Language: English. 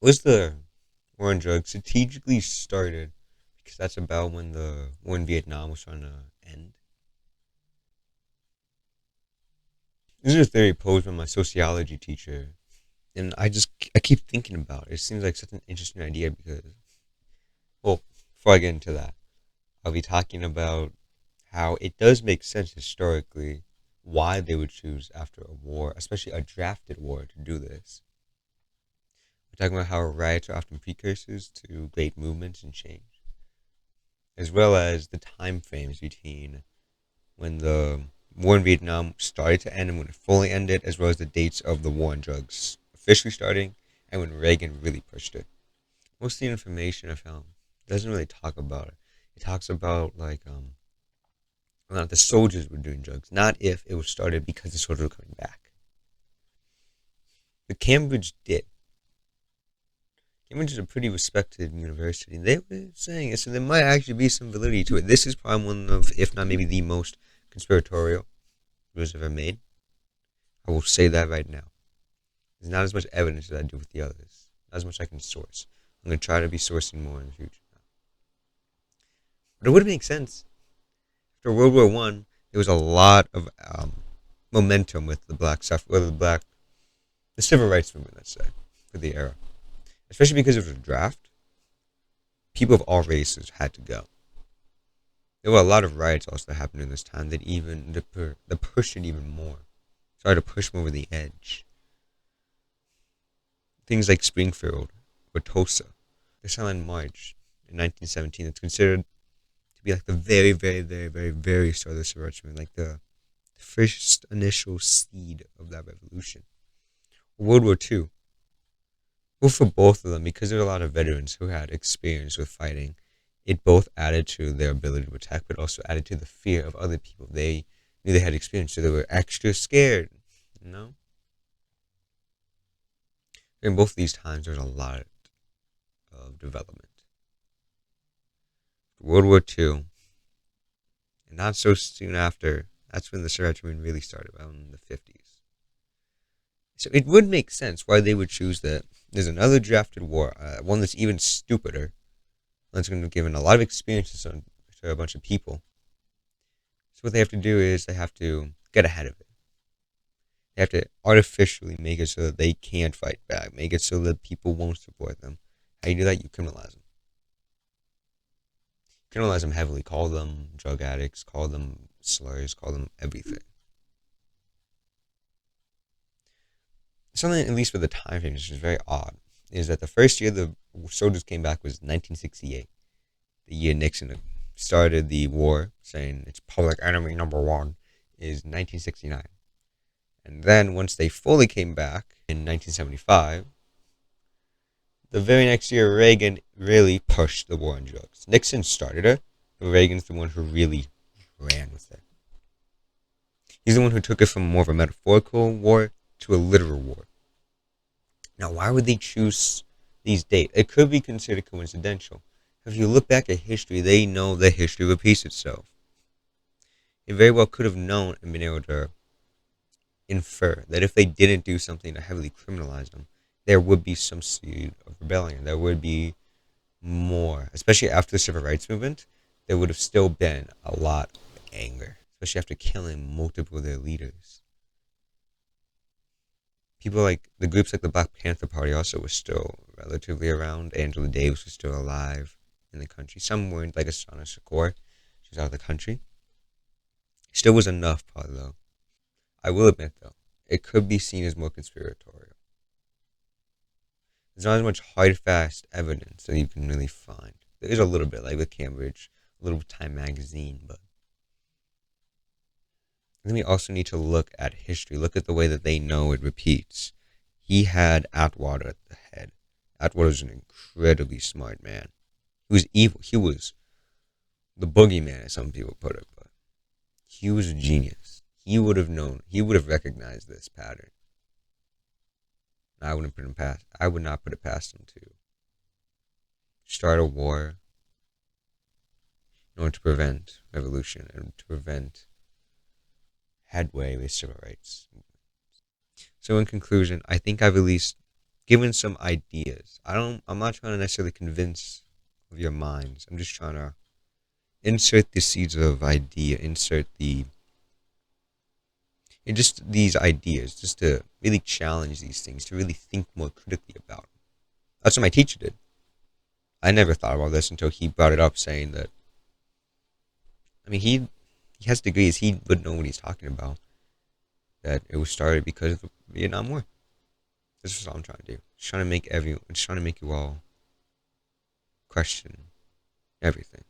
Was the war on drugs strategically started because that's about when the war in Vietnam was trying to end? This is a theory posed by my sociology teacher, and I keep thinking about it. It seems like such an interesting idea because, well, before I get into that, I'll be talking about how it does make sense historically why they would choose after a war, especially a drafted war, to do this. We're talking about how riots are often precursors to great movements and change, as well as the time frames between when the war in Vietnam started to end and when it fully ended, as well as the dates of the war on drugs officially starting and when Reagan really pushed it. Most of the information I found doesn't really talk about it. It talks about the soldiers were doing drugs, not if it was started because the soldiers were coming back. The Cambridge did. Cambridge is a pretty respected university. They were saying it, so there might actually be some validity to it. This is probably one of, if not maybe the most conspiratorial videos ever made. I will say that right now. There's not as much evidence as I do with the others. Not as much I can source. I'm going to try to be sourcing more in the future. But it would make sense. After World War One, there was a lot of momentum with the civil rights movement, let's say, for the era. Especially because it was a draft, people of all races had to go. There were a lot of riots also that happened in this time that pushed it even more. Started to push more over the edge. Things like Springfield or Tulsa. The Silent March in 1917 that's considered to be like the very, very, very, very, very start of the civil rights movement, like the first initial seed of that revolution. World War II. Well, for both of them, because there were a lot of veterans who had experience with fighting, it both added to their ability to attack, but also added to the fear of other people. They knew they had experience, so they were extra scared, you know? In both of these times, there was a lot of development. World War II, and not so soon after, that's when the Soviet Union really started, around in the 50s. So it would make sense why they would choose that. There's another drafted war, one that's even stupider. That's going to give a lot of experiences to a bunch of people. So what they have to do is they have to get ahead of it. They have to artificially make it so that they can't fight back, make it so that people won't support them. How you do that? You criminalize them. Criminalize them heavily. Call them drug addicts. Call them slurs. Call them everything. Something, at least for the time frame, which is very odd, is that the first year the soldiers came back was 1968. The year Nixon started the war, saying it's public enemy number one, is 1969. And then once they fully came back in 1975, the very next year Reagan really pushed the war on drugs. Nixon started it, but Reagan's the one who really ran with it. He's the one who took it from more of a metaphorical war to a literal war. Now, why would they choose these dates? It could be considered coincidental. If you look back at history, they know that history repeats itself. They very well could have known and been able to infer that if they didn't do something to heavily criminalize them, there would be some seed of rebellion. There would be more, especially after the civil rights movement, there would have still been a lot of anger, especially after killing multiple of their leaders. People like the groups like the Black Panther Party also was still relatively around. Angela Davis was still alive in the country. Some weren't, like Asana Shakur. She was out of the country. Still was enough, probably, though. I will admit, though, it could be seen as more conspiratorial. There's not as much hard, fast evidence that you can really find. There is a little bit, like with Cambridge, a little Time magazine, but then we also need to look at history, look at the way that they know it repeats. He had Atwater at the head. Atwater was an incredibly smart man. He was evil. He was the boogeyman, as some people put it, but he was a genius. He would have known. He would have recognized this pattern. I wouldn't put him past. I would not put it past him to start a war in order to prevent revolution and to prevent headway with civil rights. So in conclusion, I think I've at least giving some ideas. I'm not trying to necessarily convince of your minds. I'm just trying to insert the seeds of idea, insert the and just these ideas, just to really challenge these things, to really think more critically about them. That's what my teacher did. I never thought about this until he brought it up, saying that. I mean, he has degrees. He would know what he's talking about. That it was started because of the Vietnam War. This is what I'm trying to do. Just trying to make you all question everything.